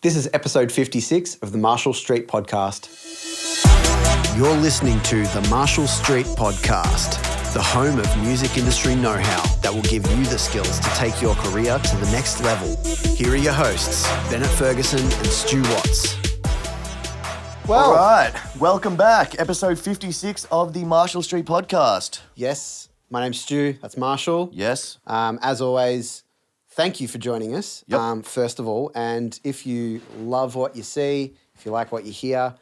This is episode 56 of the Marshall Street Podcast. You're listening to the Marshall Street Podcast, the home of music industry know-how that will give you the skills to take your career to the next level. Here are your hosts, Bennett Ferguson and Stu Watts. All right, welcome back. Episode 56 of the Marshall Street Podcast. Yes, my name's Stu. That's Marshall. Yes. As always, thank you for joining us, first of all. And if you love what you see, if you like what you hear,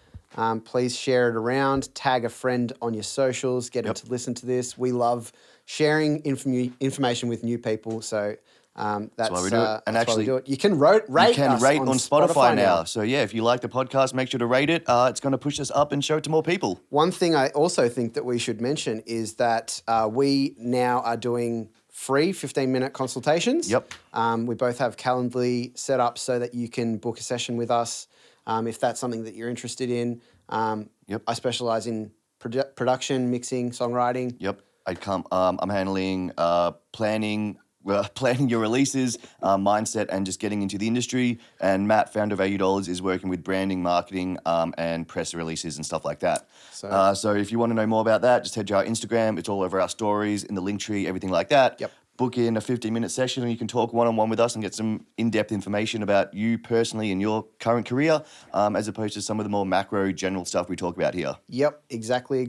please share it around, tag a friend on your socials, get them to listen to this. We love sharing information with new people, so that's why we do it. And actually, why we do it. You can rate us on Spotify now. So yeah, if you like the podcast, make sure to rate it. It's going to push us up and show it to more people. One thing I also think that we should mention is that we now are doing free 15-minute consultations. Yep. We both have Calendly set up so that you can book a session with us if that's something that you're interested in. I specialize in production, mixing, songwriting. Yep. I'm handling planning your releases, mindset, and just getting into the industry. And Matt, founder of $80, is working with branding, marketing, and press releases and stuff like that. So if you want to know more about that, just head to our Instagram. It's all over our stories, in the link tree, everything like that. Yep. Book in a 15-minute session and you can talk one-on-one with us and get some in-depth information about you personally and your current career, as opposed to some of the more macro general stuff we talk about here. Yep, exactly.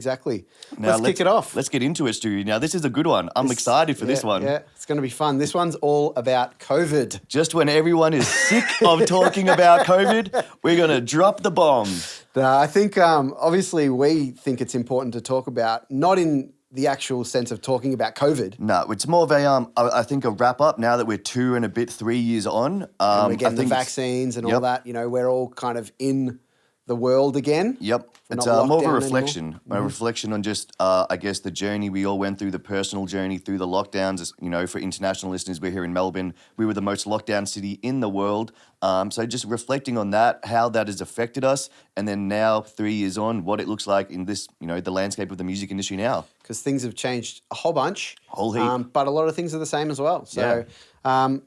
Now, let's kick it off. Let's get into it, Stu. Now, this is a good one. I'm excited for this one. Yeah, it's going to be fun. This one's all about COVID. Just when everyone is sick of talking about COVID, we're going to drop the bomb. I think, obviously, we think it's important to talk about, not in the actual sense of talking about COVID. No, it's more of I think a wrap up now that we're 3 years on. And we're getting the vaccines and all that. You know, we're all kind of in the world again. Yep. It's more of a reflection. A reflection on just, I guess, the journey we all went through, the personal journey through the lockdowns. You know, for international listeners, we're here in Melbourne. We were the most locked down city in the world. So just reflecting on that, how that has affected us, and then now 3 years on, what it looks like in this, you know, the landscape of the music industry now. Because things have changed a whole bunch. Whole heap. But a lot of things are the same as well. So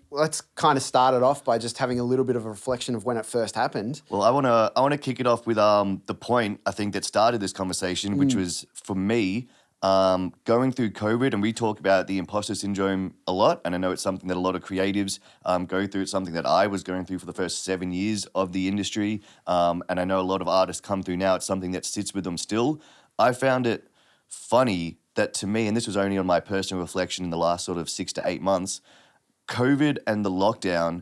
let's kind of start it off by just having a little bit of a reflection of when it first happened. Well, I wanna kick it off with the point I think that started this conversation, which was for me going through COVID, and we talk about the imposter syndrome a lot, and I know it's something that a lot of creatives go through. It's something that I was going through for the first 7 years of the industry, and I know a lot of artists come through now. It's something that sits with them still. I found it funny that, to me, and this was only on my personal reflection in the last sort of 6 to 8 months, COVID and the lockdown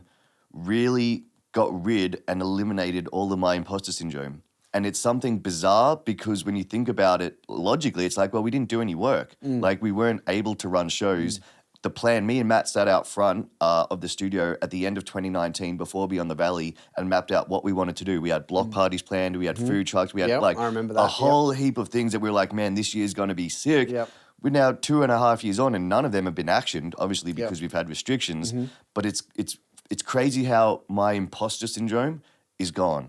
really got rid and eliminated all of my imposter syndrome. And it's something bizarre because when you think about it logically, it's like, well, we didn't do any work. Like, we weren't able to run shows. The plan, me and Matt sat out front of the studio at the end of 2019 before Beyond the Valley and mapped out what we wanted to do. We had block parties planned, we had food trucks, we had I remember that. a whole heap of things that we were like, man, this year's going to be sick. We're now 2.5 years on and none of them have been actioned, obviously because we've had restrictions. But it's crazy how my imposter syndrome is gone.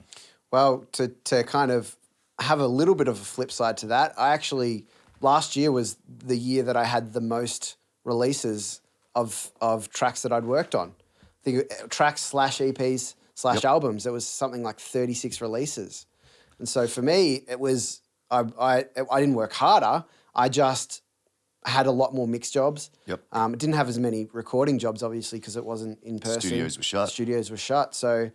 Well, to kind of have a little bit of a flip side to that, last year was the year that I had the most releases of tracks that I'd worked on. I think tracks / EPs / albums. There was something like 36 releases. And so for me, it was, I didn't work harder. I just had a lot more mix jobs. It didn't have as many recording jobs, obviously, because it wasn't in person. Studios were shut. So,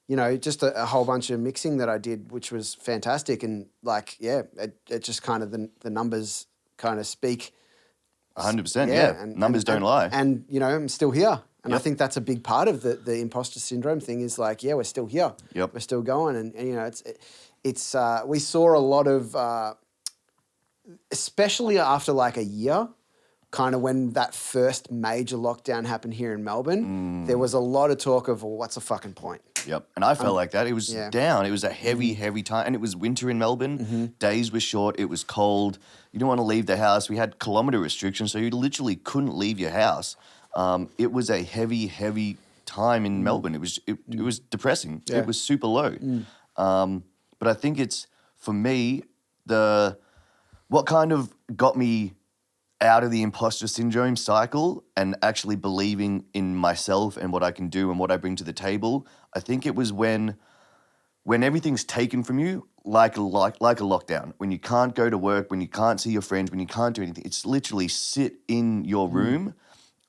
you know, just a whole bunch of mixing that I did, which was fantastic. And like, it just kind of, the numbers kind of speak. 100%, and numbers don't lie. And, you know, I'm still here. And I think that's a big part of the imposter syndrome thing is like, we're still here. We're still going. And you know, it's we saw a lot of, especially after like a year, kind of when that first major lockdown happened here in Melbourne, there was a lot of talk of, well, what's the fucking point? Yep, and I felt like that. It was down. It was a heavy, heavy time. And it was winter in Melbourne. Days were short. It was cold. You didn't want to leave the house. We had kilometre restrictions, so you literally couldn't leave your house. It was a heavy, heavy time in Melbourne. It was depressing. It was super low. But I think it's, for me, what kind of got me out of the imposter syndrome cycle and actually believing in myself and what I can do and what I bring to the table, I think it was when everything's taken from you, like a lockdown, when you can't go to work, when you can't see your friends, when you can't do anything, it's literally sit in your room.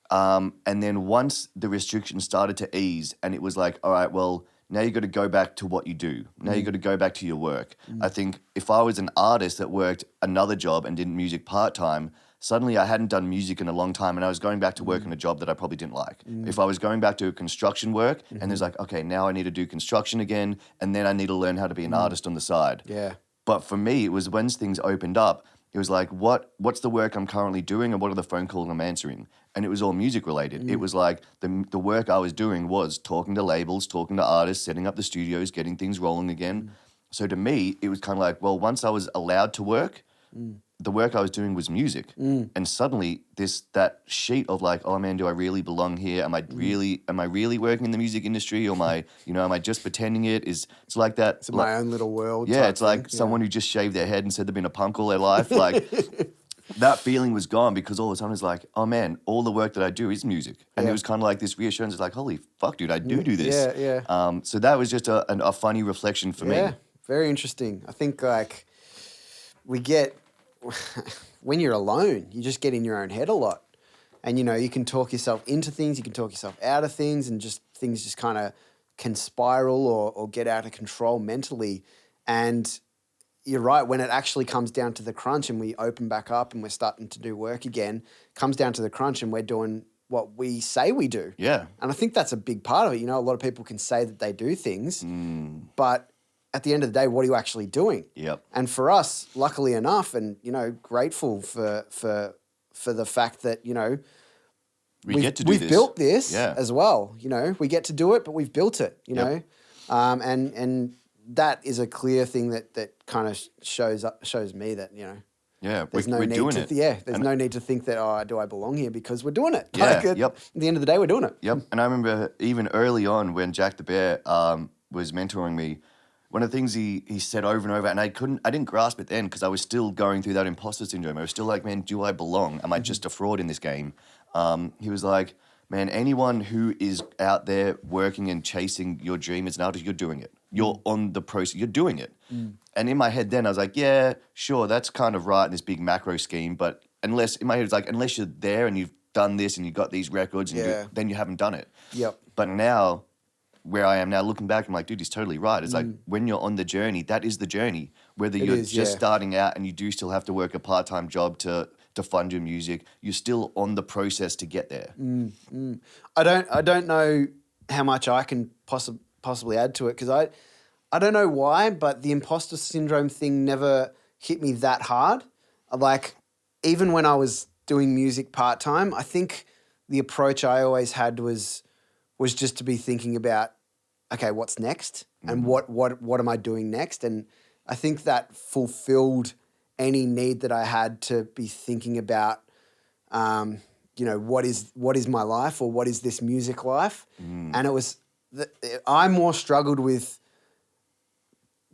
And then once the restrictions started to ease and it was like, all right, well, now you got to go back to what you do. Now you got to go back to your work. I think if I was an artist that worked another job and did music part-time, suddenly I hadn't done music in a long time and I was going back to work in a job that I probably didn't like. If I was going back to construction work and there's like, okay, now I need to do construction again and then I need to learn how to be an artist on the side. Yeah. But for me, it was when things opened up, it was like, what's the work I'm currently doing and what are the phone calls I'm answering? And it was all music related. It was like the work I was doing was talking to labels, talking to artists, setting up the studios, getting things rolling again. So to me, it was kind of like, well, once I was allowed to work, the work I was doing was music. And suddenly that sheet of like, oh man, do I really belong here? Am I really working in the music industry? Or am I just pretending it? It's like that. It's my own little world. Yeah, type it's like thing. someone who just shaved their head and said they've been a punk all their life. Like that feeling was gone because all of a sudden it's like, oh man, all the work that I do is music. And it was kind of like this reassurance. It's like, holy fuck, dude, I do this. Yeah. So that was just a funny reflection for me. Yeah, very interesting. I think like we get, when you're alone, you just get in your own head a lot. And, you can talk yourself into things, you can talk yourself out of things, and just things just kind of can spiral or get out of control mentally. And you're right, when it actually comes down to the crunch and we open back up and we're starting to do work again, comes down to the crunch and we're doing what we say we do. Yeah. And I think that's a big part of it. A lot of people can say that they do things, but at the end of the day, what are you actually doing? Yep. And for us, luckily enough, and grateful for the fact that We get to do this. We've built this Yeah. as well. We get to do it, but we've built it. Yep. And that is a clear thing that kind of shows me that Yeah, there's no we're need doing to it. there's no need to think that do I belong here, because we're doing it. Yeah, At yep. the end of the day, we're doing it. Yep. And I remember even early on when Jack the Bear was mentoring me, one of the things he said over and over, and I didn't grasp it then because I was still going through that imposter syndrome. I was still like, man, do I belong? Am I just a fraud in this game? He was like, man, anyone who is out there working and chasing your dream as an artist, you're doing it. You're on the process. You're doing it. And in my head then, I was like, yeah, sure, that's kind of right in this big macro scheme. But unless you're there and you've done this and you've got these records, and then you haven't done it. Yep. But now, where I am now, looking back, I'm like, dude, he's totally right. It's like when you're on the journey, that is the journey. Whether you're just starting out and you do still have to work a part-time job to fund your music, you're still on the process to get there. I don't know how much I can possibly add to it, because I don't know why, but the imposter syndrome thing never hit me that hard. Like, even when I was doing music part-time, I think the approach I always had was just to be thinking about, okay, what's next, and what am I doing next? And I think that fulfilled any need that I had to be thinking about, what is my life, or what is this music life? And it was, I more struggled with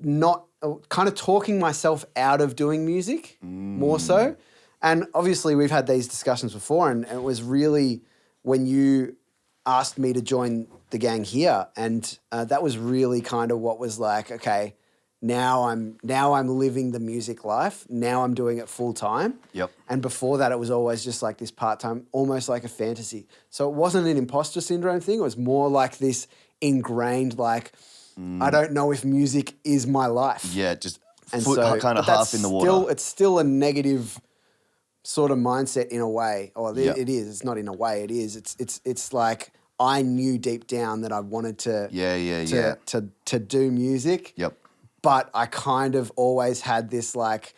not kind of talking myself out of doing music more so. And obviously we've had these discussions before, and it was really when you asked me to join the gang here, and that was really kind of what was like, okay, now I'm living the music life. Now I'm doing it full time. Yep. And before that, it was always just like this part-time, almost like a fantasy. So it wasn't an imposter syndrome thing. It was more like this ingrained, like, I don't know if music is my life. Yeah, just And foot so, kind of but half in the water. It's still a negative sort of mindset in a way. Or Yep. it is. It's not in a way. It is. It's like I knew deep down that I wanted to do music. Yep. But I kind of always had this like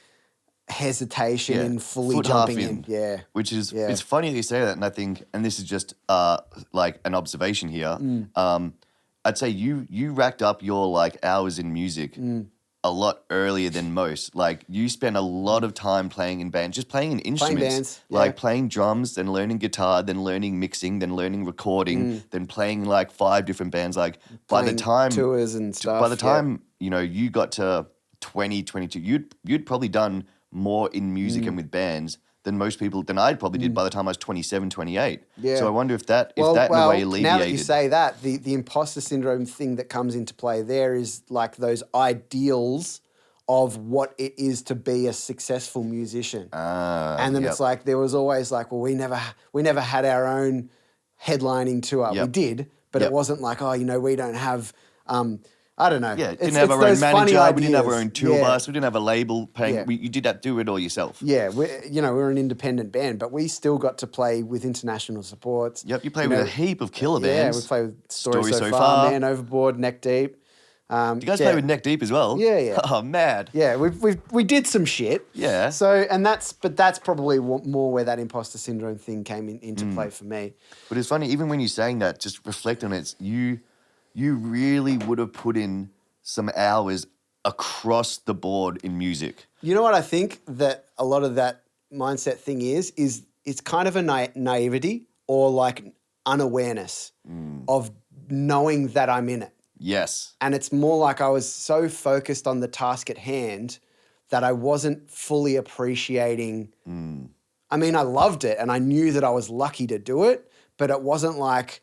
hesitation in fully Foot half jumping in. Yeah. Which is, it's funny that you say that, and I think, and this is just like an observation here, I'd say you racked up your like hours in music a lot earlier than most. Like you spent a lot of time playing in bands, just playing in instruments. bands, like playing drums, then learning guitar, then learning mixing, then learning recording, then playing like 5 different bands. Like by the Playing time tours and stuff. by the time you got to 20, 22, you'd probably done more in music and with bands than most people, than I probably did by the time I was 27, 28. Yeah. So I wonder if that in a way alleviated. Now that you say that, the imposter syndrome thing that comes into play there is like those ideals of what it is to be a successful musician. And then it's like there was always like, well, we never had our own headlining tour. Yep. We did, but it wasn't like, oh, we don't have I don't know. Yeah, didn't have our own manager. We didn't have our own tour Yeah. bus. We didn't have a label paying. Yeah. You did do it all yourself. Yeah, we're an independent band, but we still got to play with international supports. Yep, you play with a heap of killer bands. Yeah, we play with Story So Far, Man Overboard, Neck Deep. Do you guys play with Neck Deep as well? Yeah, yeah. Oh, mad. Yeah, we did some shit. Yeah. So that's probably more where that imposter syndrome thing came into play for me. But it's funny, even when you're saying that, just reflect on it. You really would have put in some hours across the board in music. You know what I think that a lot of that mindset thing is it's kind of a naivety or like unawareness of knowing that I'm in it. Yes. And it's more like I was so focused on the task at hand that I wasn't fully appreciating. I mean, I loved it and I knew that I was lucky to do it, but it wasn't like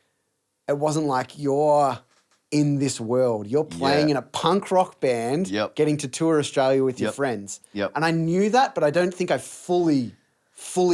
you're in this world. You're playing in a punk rock band, getting to tour Australia with your friends. Yep. And I knew that, but I don't think I fully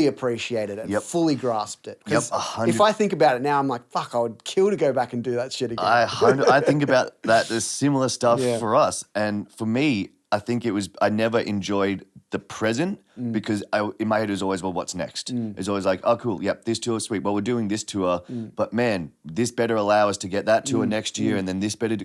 appreciated it and fully grasped it. Because if I think about it now, I'm like, fuck, I would kill to go back and do that shit again. I think about that. There's similar stuff for us. And for me, I think I never enjoyed the present because in my head it was always, well, what's next? It's always like, oh, cool, yep, this tour's sweet. Well, we're doing this tour, but man, this better allow us to get that tour next year and then this better,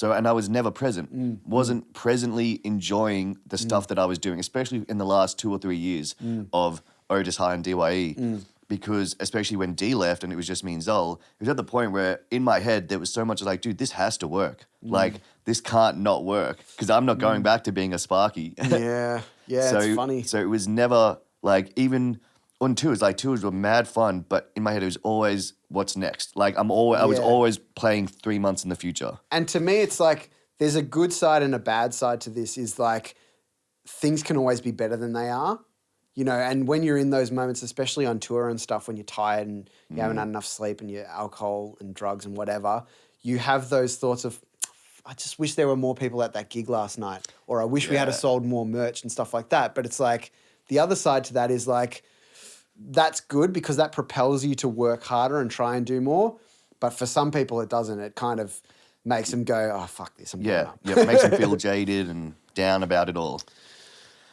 and I was never present. Wasn't presently enjoying the stuff that I was doing, especially in the last 2 or 3 years of Otis High and DYE. Because especially when D left and it was just me and Zol, it was at the point where in my head there was so much like, dude, this has to work. Like, this can't not work because I'm not going back to being a Sparky. Yeah, it's funny. So it was never like, even on tours, like tours were mad fun, but in my head it was always, what's next? Like I was always playing 3 months in the future. And to me, it's like there's a good side and a bad side to this is like things can always be better than they are. And when you're in those moments, especially on tour and stuff, when you're tired and you haven't had enough sleep and you're alcohol and drugs and whatever, you have those thoughts of, I just wish there were more people at that gig last night, or I wish we had sold more merch and stuff like that. But it's like the other side to that is like, that's good because that propels you to work harder and try and do more. But for some people, it doesn't. It kind of makes them go, oh, fuck this. I'm going up. It makes them feel jaded and down about it all.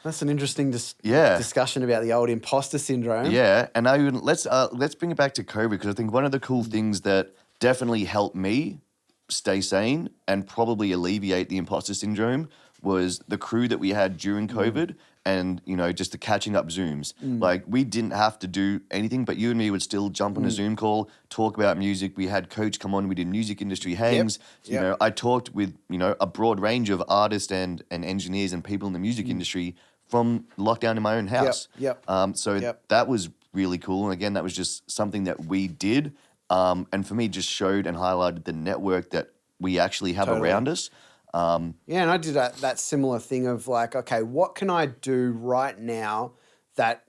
That's an interesting discussion about the old imposter syndrome. Yeah, and let's bring it back to COVID because I think one of the cool things that definitely helped me stay sane and probably alleviate the imposter syndrome was the crew that we had during COVID and, just the catching up Zooms. Like, we didn't have to do anything, but you and me would still jump on a Zoom call, talk about music. We had Coach come on. We did music industry hangs. I talked with, a broad range of artists and engineers and people in the music industry from lockdown in my own house. That was really cool. And again, that was just something that we did. And for me, just showed and highlighted the network that we actually have around us. And I did that similar thing of like, okay, what can I do right now that,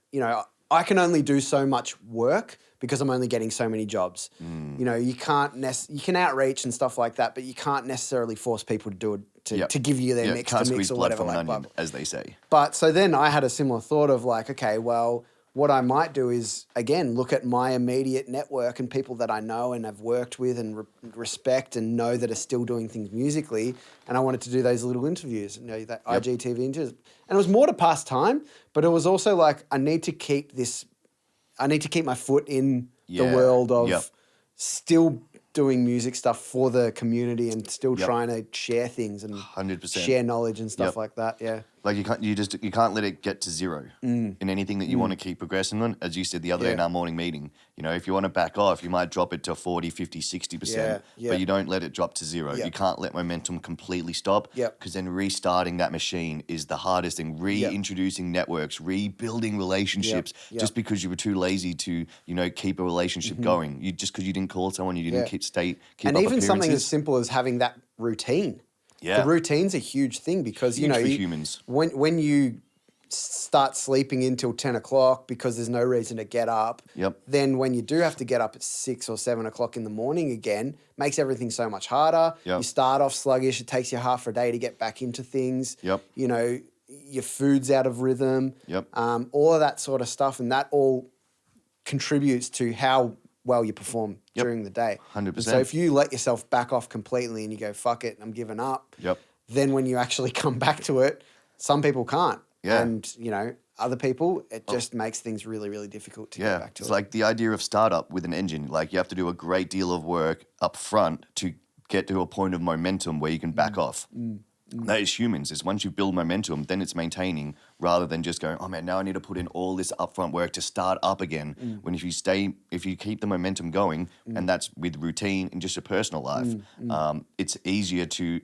I can only do so much work because I'm only getting so many jobs. You can outreach and stuff like that, but you can't necessarily force people to do it to give you their mix to mix or whatever. Like onion, as they say. But so then I had a similar thought of like, okay, well, what I might do is, again, look at my immediate network and people that I know and have worked with and respect and know that are still doing things musically. And I wanted to do those little interviews, that IGTV interviews. And it was more to pass time, but it was also like, I need to keep my foot in the world of still doing music stuff for the community and still trying to share things and 100%. share knowledge and stuff like that. Yeah. Like you can't let it get to zero in anything that you want to keep progressing on. As you said the other day in our morning meeting, if you want to back off, you might drop it to 40, 50, 60%, but you don't let it drop to zero. You can't let momentum completely stop because then restarting that machine is the hardest thing. Reintroducing networks, rebuilding relationships just because you were too lazy to, keep a relationship going. Just because you didn't call someone, you didn't keep and up even something as appearances. simple as having that routine. Yeah. The routine's a huge thing because, Huge for humans. when you start sleeping until 10 o'clock because there's no reason to get up. Yep. Then when you do have to get up at 6 or 7 o'clock in the morning again, makes everything so much harder. Yep. You start off sluggish. It takes you half a day to get back into things. Yep. You know, your food's out of rhythm. Yep. All of that sort of stuff. And that all contributes to how well you perform during the day. 100%. So if you let yourself back off completely and you go, fuck it, I'm giving up. Yep. Then when you actually come back to it, some people can't. Yeah. And, you know, other people, it just makes things really, really difficult to get back to it's it. like the idea of startup with an engine. Like you have to do a great deal of work up front to get to a point of momentum where you can back off. That is humans. Is once you build momentum, then it's maintaining rather than just going, oh man, now I need to put in all this upfront work to start up again. When if you keep the momentum going, and that's with routine and just your personal life, it's easier to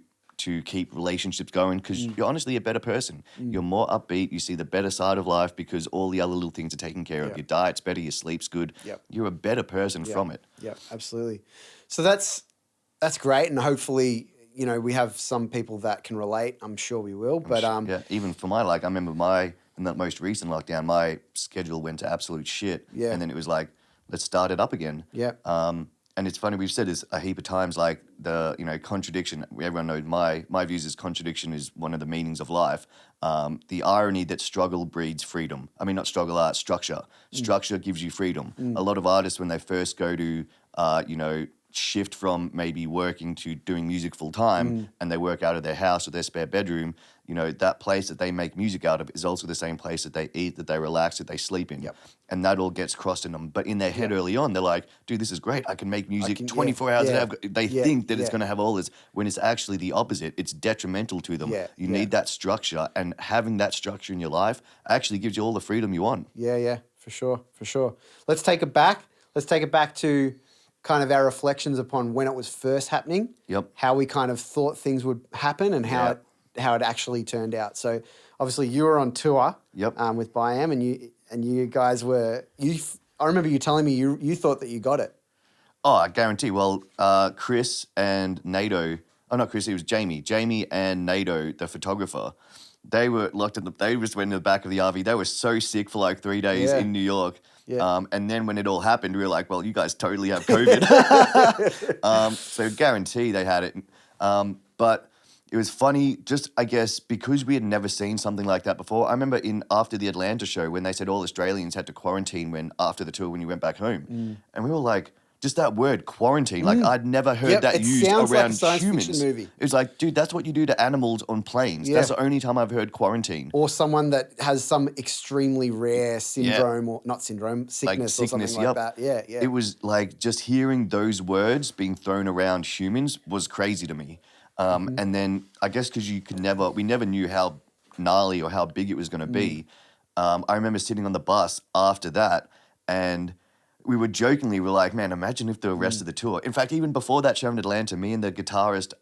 keep relationships going because you're honestly a better person. You're more upbeat. You see the better side of life because all the other little things are taken care of. Your diet's better. Your sleep's good. Yep. You're a better person from it. Yeah, absolutely. So that's great. And hopefully, you know, we have some people that can relate. I'm sure we will. But Yeah, even for I remember in that most recent lockdown, my schedule went to absolute shit. Yeah. And then it was like, let's start it up again. Yeah. And it's funny, we've said this a heap of times, like the, you know, contradiction. Everyone knows my views is contradiction is one of the meanings of life. The irony that struggle breeds freedom. I mean, not struggle, structure. Structure gives you freedom. A lot of artists, when they first go to, you know, shift from maybe working to doing music full time and they work out of their house or their spare bedroom, you know, that place that they make music out of is also the same place that they eat, that they relax, that they sleep in. Yep. And that all gets crossed in them. But in their head early on, they're like, dude, this is great. I can make music 24 hours a day. They think that it's going to have all this, when it's actually the opposite. It's detrimental to them. You need that structure, and having that structure in your life actually gives you all the freedom you want. Yeah, for sure. Let's take it back. Let's take it back to kind of our reflections upon when it was first happening. Yep. How we kind of thought things would happen and how it actually turned out. So obviously you were on tour. Yep. With Biam, and you guys were I remember you telling me you thought that you got it. Oh, I guarantee. Well, Chris and Nato. Oh, not Chris. It was Jamie. Jamie and Nato, the photographer. They were locked in. They just went in the back of the RV. They were so sick for like 3 days in New York. Yeah. And then when it all happened, we were like, well, you guys totally have COVID. So guarantee they had it. But it was funny, just I guess, because we had never seen something like that before. I remember after the Atlanta show when they said all Australians had to quarantine after the tour when you went back home. And we were like, just that word quarantine, like I'd never heard that used sounds around like a science humans. fiction movie. It was like, dude, that's what you do to animals on planes. Yeah. That's the only time I've heard quarantine. Or someone that has some extremely rare syndrome or not syndrome, sickness or something like that. Yeah. It was like just hearing those words being thrown around humans was crazy to me. And then I guess because we never knew how gnarly or how big it was going to be. I remember sitting on the bus after that and we were like, man, imagine if the rest of the tour. In fact, even before that show in Atlanta, me and the guitarist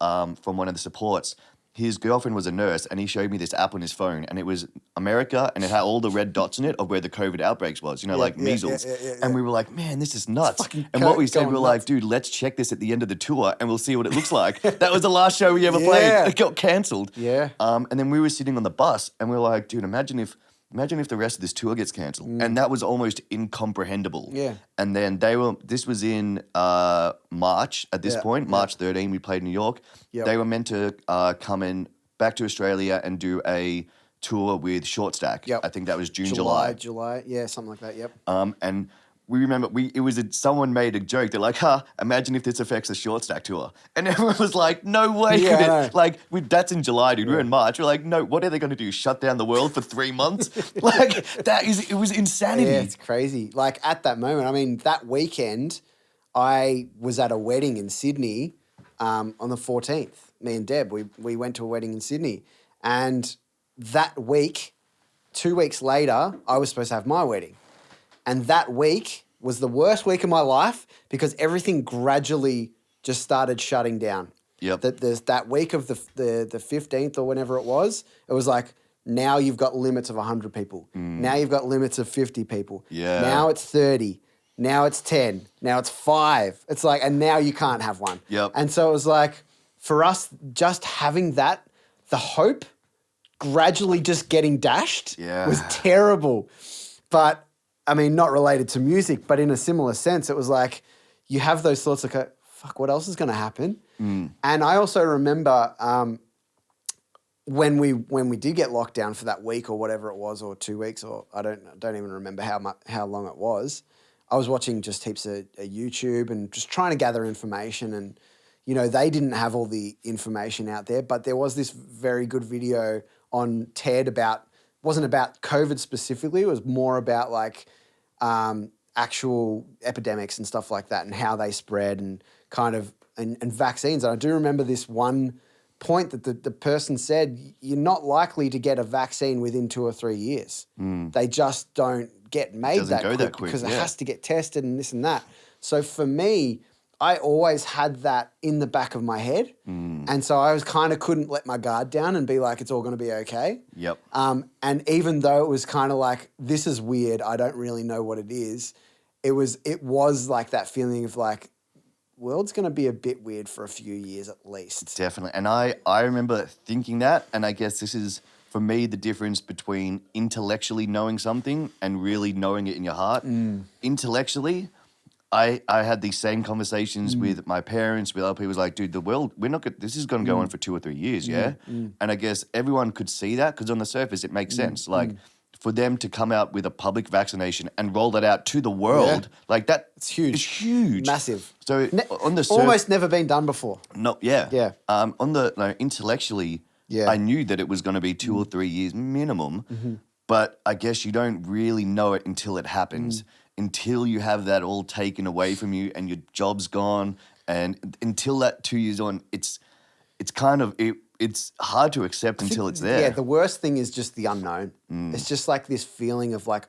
from one of the supports, his girlfriend was a nurse, and he showed me this app on his phone, and it was America, and it had all the red dots in it of where the COVID outbreaks was, like measles. And we were like, man, this is nuts. And what we said, we were like, dude, let's check this at the end of the tour, and we'll see what it looks like. That was the last show we ever played. It got cancelled. Yeah. And then we were sitting on the bus, and we were like, dude, imagine if the rest of this tour gets cancelled. And that was almost incomprehensible. Yeah. And then this was in March at this point, March 13, we played New York. Yep. They were meant to come in back to Australia and do a tour with Short Stack. Yep. I think that was July. Yeah, something like that, yep. And we remember someone made a joke. They're like, imagine if this affects the Short Stack tour. And everyone was like, no way. Yeah, like, that's in July, dude. We're in March. We're like, no, what are they going to do? Shut down the world for 3 months? Like, it was insanity. Yeah, it's crazy. Like at that moment, I mean, that weekend, I was at a wedding in Sydney on the 14th. Me and Deb, we went to a wedding in Sydney. And that week, 2 weeks later, I was supposed to have my wedding. And that week was the worst week of my life because everything gradually just started shutting down. Yep. That week of the 15th or whenever it was like, now you've got limits of 100 people. Now you've got limits of 50 people. Yeah. Now it's 30. Now it's 10. Now it's 5. It's like, and now you can't have one. Yep. And so it was like, for us, just having that, the hope gradually just getting dashed Yeah. was terrible. But I mean, not related to music, but in a similar sense, it was like you have those thoughts like, fuck, what else is going to happen? And I also remember when we did get locked down for that week or whatever it was, or 2 weeks, or I don't even remember how long it was. I was watching just heaps of YouTube and just trying to gather information, and you know, they didn't have all the information out there, but there was this very good video on TED wasn't about COVID specifically, it was more about like actual epidemics and stuff like that and how they spread and kind of, and vaccines. And I do remember this one point that the person said, you're not likely to get a vaccine within 2 or 3 years. They just don't get made that quick because it has to get tested and this and that. So for me, I always had that in the back of my head. And so I was kind of couldn't let my guard down and be like, it's all going to be okay. Yep. And even though it was kind of like, this is weird, I don't really know what it is, it was like that feeling of like, world's going to be a bit weird for a few years at least. Definitely. And I remember thinking that, and I guess this is, for me, the difference between intellectually knowing something and really knowing it in your heart. Intellectually, I had these same conversations with my parents, with other people. It was like, dude, the world, this is going to go on for 2 or 3 years, yeah? And I guess everyone could see that because on the surface, it makes sense. Like, for them to come out with a public vaccination and roll that out to the world, like that, it's huge. It's huge. Massive. So on the almost never been done before. No, yeah. Yeah. On the intellectually, I knew that it was going to be 2 or 3 years minimum, but I guess you don't really know it until it happens, until you have that all taken away from you and your job's gone, and until that 2 years on, it's kind of it's hard to accept until it's there. Yeah, the worst thing is just the unknown. It's just like this feeling of like,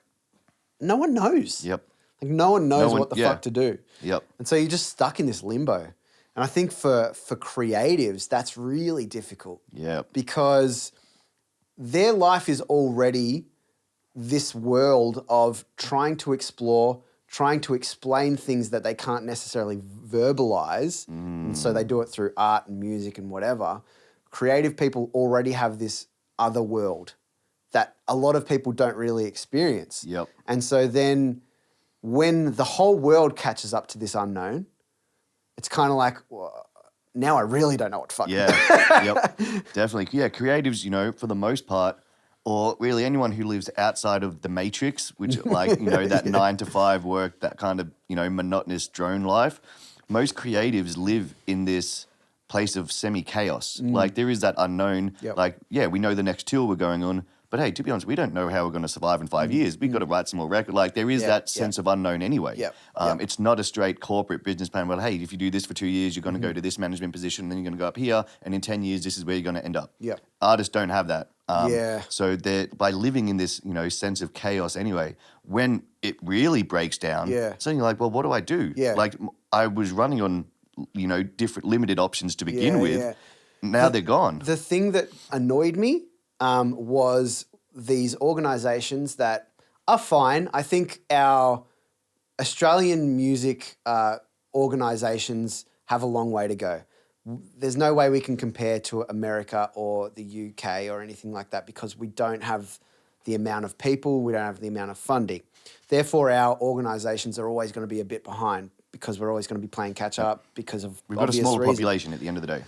no one knows. Yep. Like no one knows what the fuck to do. Yep. And so you're just stuck in this limbo. And I think for creatives, that's really difficult. Yeah. Because their life is already this world of trying to explore, trying to explain things that they can't necessarily verbalize. And so they do it through art and music and whatever. Creative people already have this other world that a lot of people don't really experience. Yep. And so then when the whole world catches up to this unknown, it's kind of like, well, now I really don't know what to fucking do. Yep. Definitely. Yeah, creatives, you know, for the most part, or really anyone who lives outside of the matrix, which like, you know, that 9 to 5 work, that kind of, you know, monotonous drone life, most creatives live in this place of semi-chaos. Like there is that unknown, like, yeah, we know the next tour we're going on, but hey, to be honest, we don't know how we're going to survive in 5 years. We've got to write some more record. Like there is that sense of unknown anyway. It's not a straight corporate business plan. Well, hey, if you do this for 2 years, you're going to go to this management position, then you're going to go up here, and in 10 years, this is where you're going to end up. Artists don't have that. So they're, by living in this, you know, sense of chaos anyway, when it really breaks down, so you're like, well, what do I do? Like I was running on, you know, different limited options to begin with. Now they're gone. The thing that annoyed me was these organisations that are fine. I think our Australian music organisations have a long way to go. There's no way we can compare to America or the UK or anything like that because we don't have the amount of people, we don't have the amount of funding. Therefore, our organisations are always going to be a bit behind because we're always going to be playing catch up because of We've got a smaller reasons. population at the end of the day.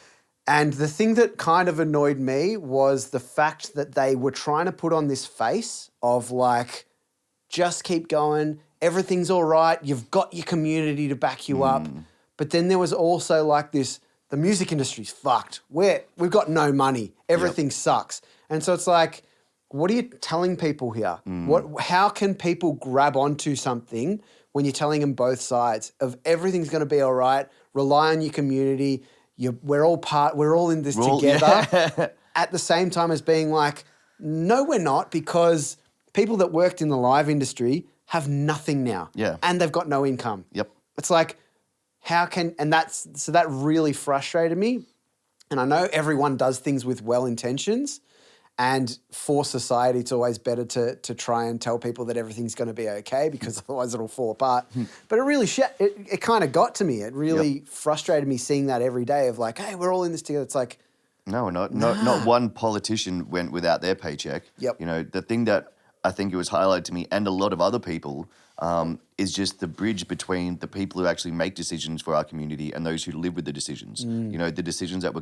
And the thing that kind of annoyed me was the fact that they were trying to put on this face of like, just keep going, everything's all right, you've got your community to back you up. But then there was also like this, the music industry's fucked. We've got no money, everything sucks. And so it's like, what are you telling people here? How can people grab onto something when you're telling them both sides of everything's going to be all right, rely on your community, we're all in this together at the same time as being like, no, we're not, because people that worked in the live industry have nothing now. And they've got no income. It's like, that really frustrated me. And I know everyone does things with well intentions, and for society, it's always better to try and tell people that everything's going to be okay because otherwise it'll fall apart. But it really, it kind of got to me. It really frustrated me seeing that every day of like, hey, we're all in this together. It's like, No, not one politician went without their paycheck. Yep. You know, the thing that I think it was highlighted to me and a lot of other people is just the bridge between the people who actually make decisions for our community and those who live with the decisions. You know, the decisions that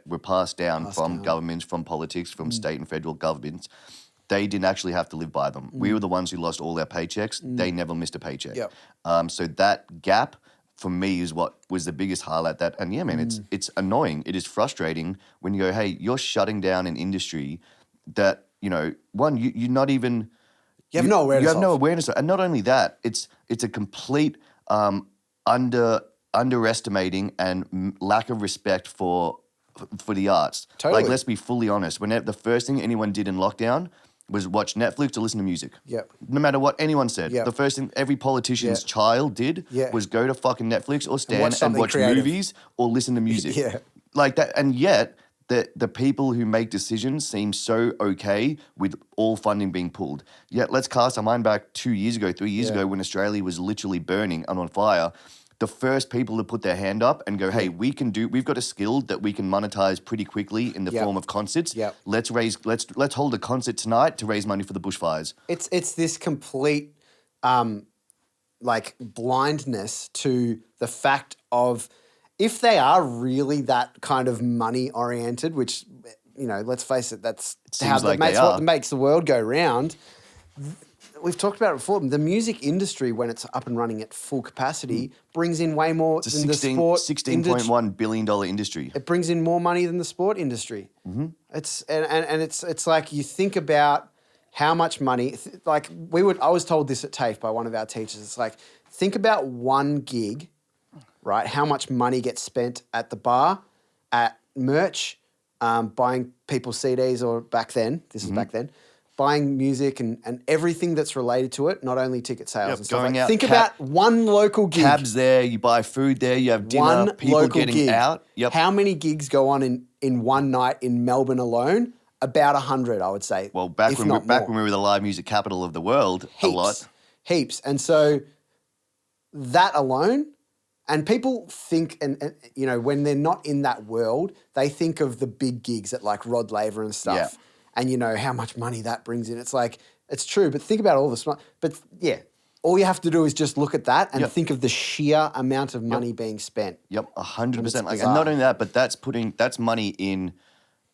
were passed down from governments, from politics, from state and federal governments. They didn't actually have to live by them. We were the ones who lost all our paychecks. They never missed a paycheck. Yep. So that gap for me is what was the biggest highlight. That, and yeah, man, it's annoying. It is frustrating when you go, hey, you're shutting down an industry that, you know, one, you're not even. You have no awareness. You have no awareness, and not only that, it's a complete underestimating and lack of respect for the arts. Totally. Like, let's be fully honest. When the first thing anyone did in lockdown was watch Netflix or listen to music. Yep. No matter what anyone said. Yep. The first thing every politician's child did was go to fucking Netflix or stand and watch creative. movies or listen to music. Yeah. Like that, and yet the people who make decisions seem so okay with all funding being pulled. Yet let's cast our mind back 2 years ago, 3 years ago, when Australia was literally burning and on fire. The first people to put their hand up and go, hey, we've got a skill that we can monetize pretty quickly in the form of concerts. Yep. Let's hold a concert tonight to raise money for the bushfires. It's this complete like blindness to the fact of, if they are really that kind of money oriented, which, you know, let's face it, that's how like what makes the world go round. We've talked about it before. The music industry, when it's up and running at full capacity, brings in way more than the sport. $16.1 billion industry. It brings in more money than the sport industry. Mm-hmm. It's like, you think about how much money. Like I was told this at TAFE by one of our teachers. It's like, think about one gig, right? How much money gets spent at the bar, at merch, buying people CDs, or back then, this is back then, buying music and everything that's related to it, not only ticket sales and stuff. Going out, think about one local gig. Cabs there, you buy food there, you have dinner, One people local getting gig. out. Yep. How many gigs go on in one night in Melbourne alone? About 100, I would say. Well, back when we were the live music capital of the world, a lot. Heaps. And so that alone, and people think, and you know, when they're not in that world, they think of the big gigs at like Rod Laver and stuff. Yeah. And you know how much money that brings in. It's like, it's true, but think about all the smart. But yeah, all you have to do is just look at that and think of the sheer amount of money being spent. Yep, 100%. Like, bizarre. and not only that, but that's money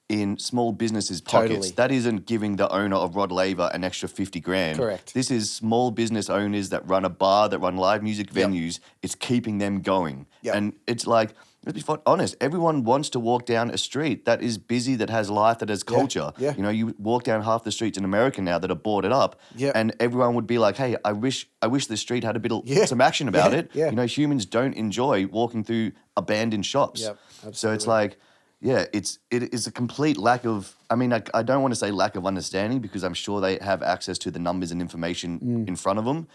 in small businesses' pockets. Totally. That isn't giving the owner of Rod Laver an extra 50 grand. Correct. This is small business owners that run a bar, that run live music venues. It's keeping them going. Yep. And it's like, let's be honest, everyone wants to walk down a street that is busy, that has life, that has culture. Yeah. You know, you walk down half the streets in America now that are boarded up, and everyone would be like, hey, I wish the street had a bit of some action about it. Yeah. You know, humans don't enjoy walking through abandoned shops. Yep, So it's like, yeah, it is a complete lack of, I mean, I don't want to say lack of understanding, because I'm sure they have access to the numbers and information in front of them.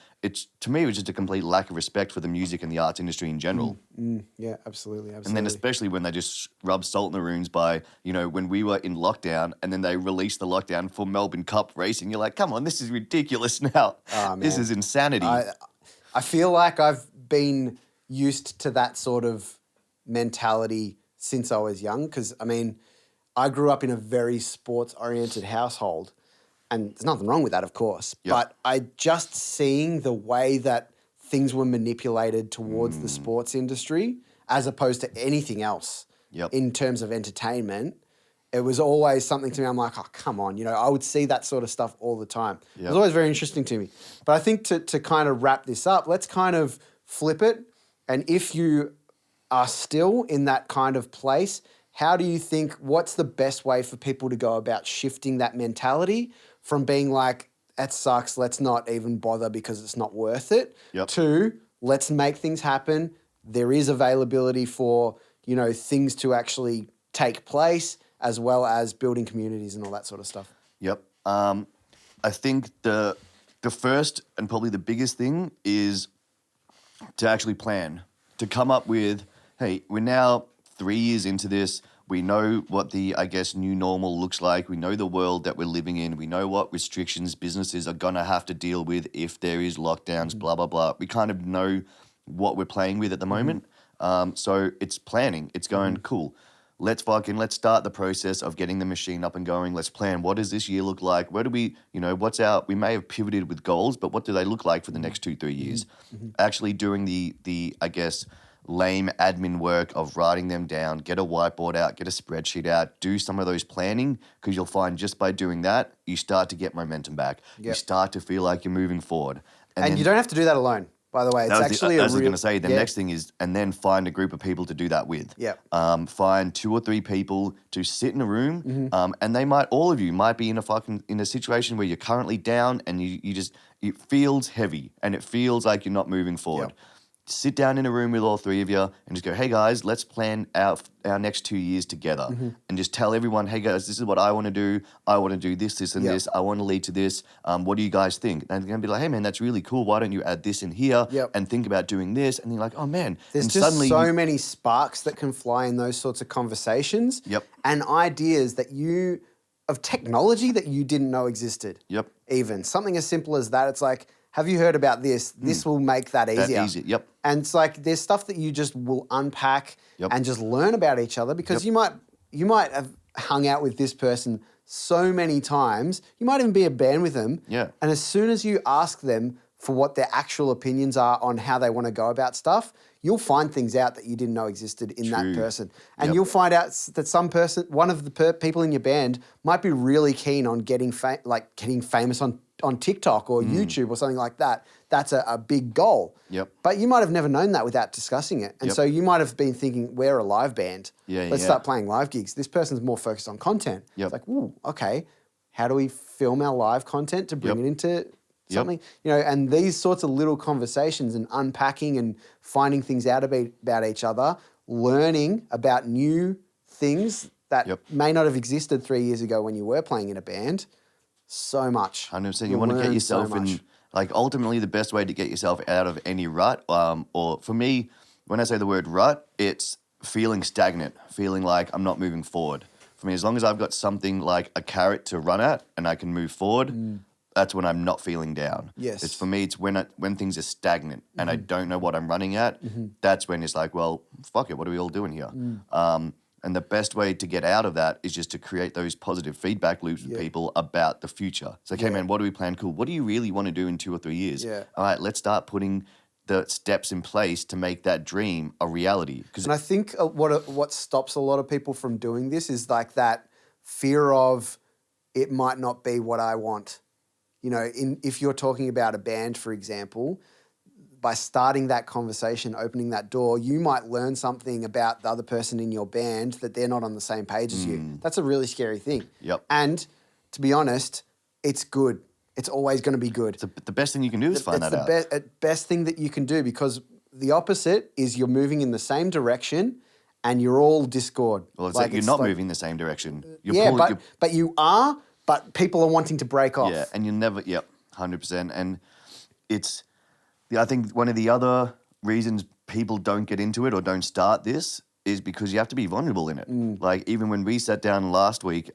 To me, it was just a complete lack of respect for the music and the arts industry in general. Yeah, absolutely. And then especially when they just rub salt in the wounds by, you know, when we were in lockdown and then they released the lockdown for Melbourne Cup racing, you're like, come on, this is ridiculous now. Oh, This man. is insanity. I feel like I've been used to that sort of mentality since I was young, because, I mean, I grew up in a very sports-oriented household, and there's nothing wrong with that, of course, but I just seeing the way that things were manipulated towards the sports industry as opposed to anything else in terms of entertainment, it was always something to me. I'm like, oh, come on. You know, I would see that sort of stuff all the time. It was always very interesting to me. But I think to kind of wrap this up, let's kind of flip it. And if you are still in that kind of place, how do you think, what's the best way for people to go about shifting that mentality from being like, that sucks, let's not even bother because it's not worth it, to let's make things happen. There is availability for, you know, things to actually take place, as well as building communities and all that sort of stuff. Yep. I think the first and probably the biggest thing is to actually plan, to come up with, hey, we're now 3 years into this. We know what the, I guess, new normal looks like. We know the world that we're living in. We know what restrictions businesses are going to have to deal with if there is lockdowns, blah, blah, blah. We kind of know what we're playing with at the moment. So it's planning. It's going, cool. let's start the process of getting the machine up and going. Let's plan, what does this year look like? Where do we, we may have pivoted with goals, but what do they look like for the next 2-3 years? Actually doing the I guess, lame admin work of writing them down, get a whiteboard out, get a spreadsheet out, do some of those planning, because you'll find just by doing that, you start to get momentum back. You start to feel like you're moving forward. And then, you don't have to do that alone, by the way. It's actually I was going to say, the next thing is, and then find a group of people to do that with. Yeah. Find 2 or 3 people to sit in a room, and all of you might be in a situation where you're currently down, and it feels heavy, and it feels like you're not moving forward. Yep. Sit down in a room with all 3 of you and just go, hey guys, let's plan our next 2 years together. And just tell everyone, hey guys, this is what I want to do. I want to do this, this, and this. I want to lead to this. What do you guys think? And they're going to be like, hey man, that's really cool. Why don't you add this in here and think about doing this? And you're like, oh man. There's just so many sparks that can fly in those sorts of conversations. And ideas of technology that you didn't know existed. Even something as simple as that. It's like, have you heard about this? This will make that easier. And it's like there's stuff that you just will unpack and just learn about each other, because you might have hung out with this person so many times. You might even be a band with them. And as soon as you ask them for what their actual opinions are on how they want to go about stuff, you'll find things out that you didn't know existed in that person. And you'll find out that one of the people in your band might be really keen on getting famous on TikTok or YouTube or something like that. That's a big goal. But you might have never known that without discussing it. And so you might have been thinking, we're a live band. Let's start playing live gigs. This person's more focused on content. It's like, ooh, okay, how do we film our live content to bring it into something? And these sorts of little conversations and unpacking and finding things out about each other, learning about new things that may not have existed 3 years ago when you were playing in a band. So much. 100%. You want to get yourself in, ultimately the best way to get yourself out of any rut, or for me, when I say the word rut, it's feeling stagnant, feeling like I'm not moving forward. For me, as long as I've got something like a carrot to run at and I can move forward, that's when I'm not feeling down. It's for me, it's when things are stagnant and I don't know what I'm running at, that's when it's like, well, fuck it, what are we all doing here? And the best way to get out of that is just to create those positive feedback loops with people about the future. It's like, hey man, what do we plan? Cool. What do you really want to do in 2 or 3 years? All right, let's start putting the steps in place to make that dream a reality. And I think what stops a lot of people from doing this is like that fear of it might not be what I want. If you're talking about a band, for example, by starting that conversation, opening that door, you might learn something about the other person in your band that they're not on the same page as you. That's a really scary thing. And to be honest, it's good. It's always going to be good. The best thing you can do is find that out. It's the best thing that you can do, because the opposite is you're moving in the same direction and you're all discord. Well, it's like you're not moving in the same direction. But you are, but people are wanting to break off. Yeah, and you'll never, 100%. And I think one of the other reasons people don't get into it or don't start this is because you have to be vulnerable in it. Like even when we sat down last week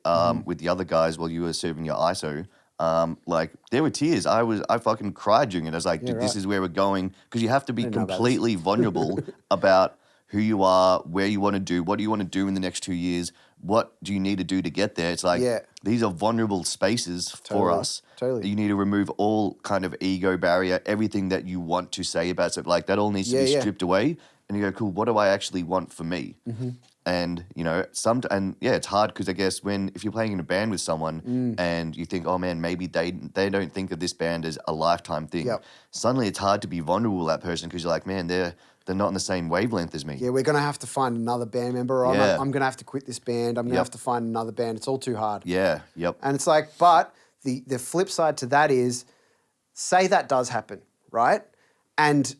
with the other guys while you were serving your ISO, there were tears. I fucking cried during it. I was like, dude, this is where we're going. Because you have to be completely vulnerable about who you are, where you want to do, what do you want to do in the next 2 years, what do you need to do to get there. It's like these are vulnerable spaces for us. You need to remove all kind of ego barrier, everything that you want to say about it. Like that all needs to be stripped away. And you go, cool, what do I actually want for me? And, it's hard because I guess if you're playing in a band with someone and you think, oh man, maybe they don't think of this band as a lifetime thing. Suddenly it's hard to be vulnerable with that person because you're like, man, they're not on the same wavelength as me. Yeah, we're going to have to find another band member. I'm going to have to quit this band. I'm going to have to find another band. It's all too hard. And it's like, but the flip side to that is, say that does happen, right? And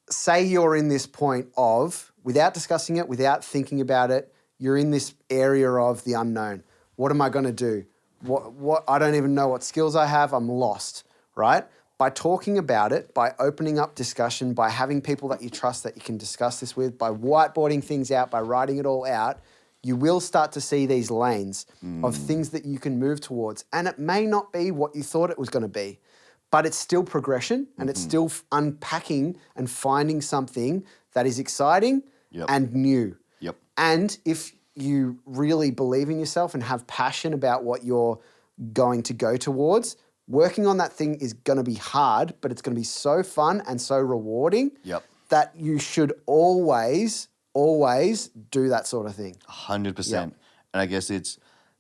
say you're in this point of, without discussing it, without thinking about it, you're in this area of the unknown. What am I going to do? What I don't even know what skills I have. I'm lost, right? By talking about it, by opening up discussion, by having people that you trust that you can discuss this with, by whiteboarding things out, by writing it all out, you will start to see these lanes of things that you can move towards. And it may not be what you thought it was going to be, but it's still progression and it's still unpacking and finding something that is exciting and new. And if you really believe in yourself and have passion about what you're going to go towards, working on that thing is going to be hard, but it's going to be so fun and so rewarding Yep. that you should always do that sort of thing. 100%. Yep. And I guess it's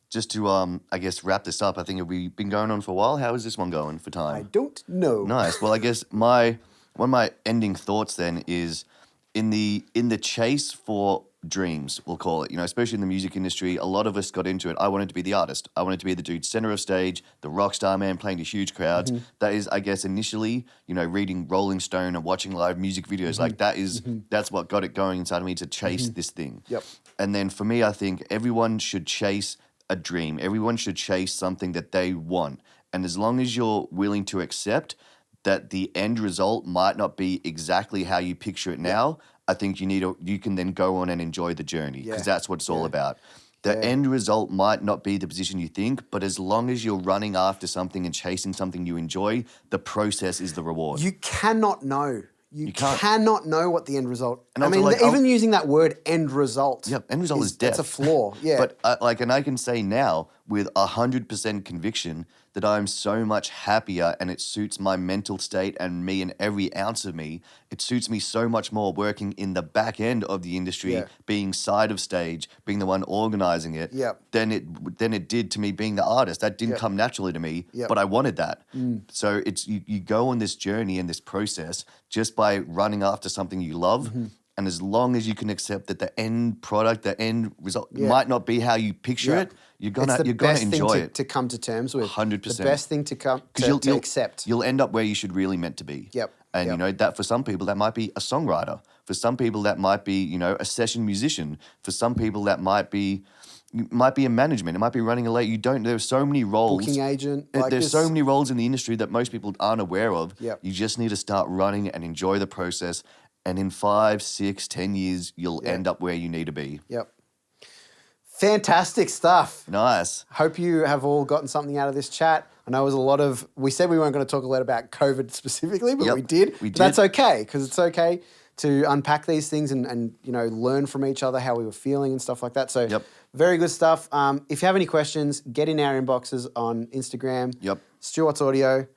just to, I guess, wrap this up. I think we've been going on for a while. How is this one going for time? I don't know. Nice. Well, I guess one of my ending thoughts then is in the chase for dreams, we'll call it, especially in the music industry, a lot of us got into it. I wanted to be the artist. I wanted to be the dude center of stage, the rock star man playing to huge crowds. Mm-hmm. That is, I guess, initially, reading Rolling Stone and watching live music videos. Mm-hmm. Like that's what got it going inside of me to chase this thing. Yep. And then for me, I think everyone should chase a dream. Everyone should chase something that they want. And as long as you're willing to accept that the end result might not be exactly how you picture it now, I think you can then go on and enjoy the journey, because that's what it's all about. The end result might not be the position you think, but as long as you're running after something and chasing something you enjoy, the process is the reward. You cannot know. You can't. cannot know what the end result. And I also, mean, like, even using that word "end result." Yep, end result is death. That's a flaw. Yeah. But and I can say now with 100% conviction that I'm so much happier, and it suits my mental state and me and every ounce of me. It suits me so much more working in the back end of the industry, being side of stage, being the one organizing it, than it did to me being the artist. That didn't come naturally to me, but I wanted that. So it's you go on this journey and this process just by running after something you love. And as long as you can accept that the end product, the end result might not be how you picture it, you're gonna enjoy it. To come to terms with. 100%. The best thing to accept. You'll end up where you should really meant to be. Yep. And that for some people that might be a songwriter. For some people that might be a session musician. For some people that might be a management. It might be running a late. There's so many roles. Booking agent. There's so many roles in the industry that most people aren't aware of. Yep. You just need to start running and enjoy the process. And in 5, 6, 10 years, you'll end up where you need to be. Yep. Fantastic stuff. Nice. Hope you have all gotten something out of this chat. I know it was we said we weren't going to talk a lot about COVID specifically, but we did. We did. That's okay, because it's okay to unpack these things and learn from each other how we were feeling and stuff like that. So very good stuff. If you have any questions, get in our inboxes on Instagram. Yep. Stuart's Audio,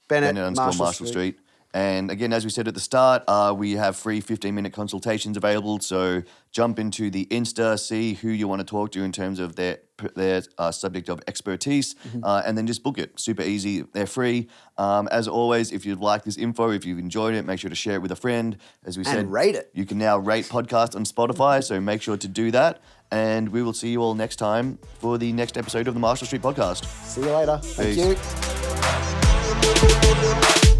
Bennett Marshall Street. And again, as we said at the start, we have free 15-minute consultations available. So jump into the Insta, see who you want to talk to in terms of their subject of expertise, and then just book it. Super easy. They're free. As always, if you'd like this info, if you've enjoyed it, make sure to share it with a friend. As we said, rate it. You can now rate podcasts on Spotify, so make sure to do that. And we will see you all next time for the next episode of the Marshall Street Podcast. See you later. Peace. Thank you.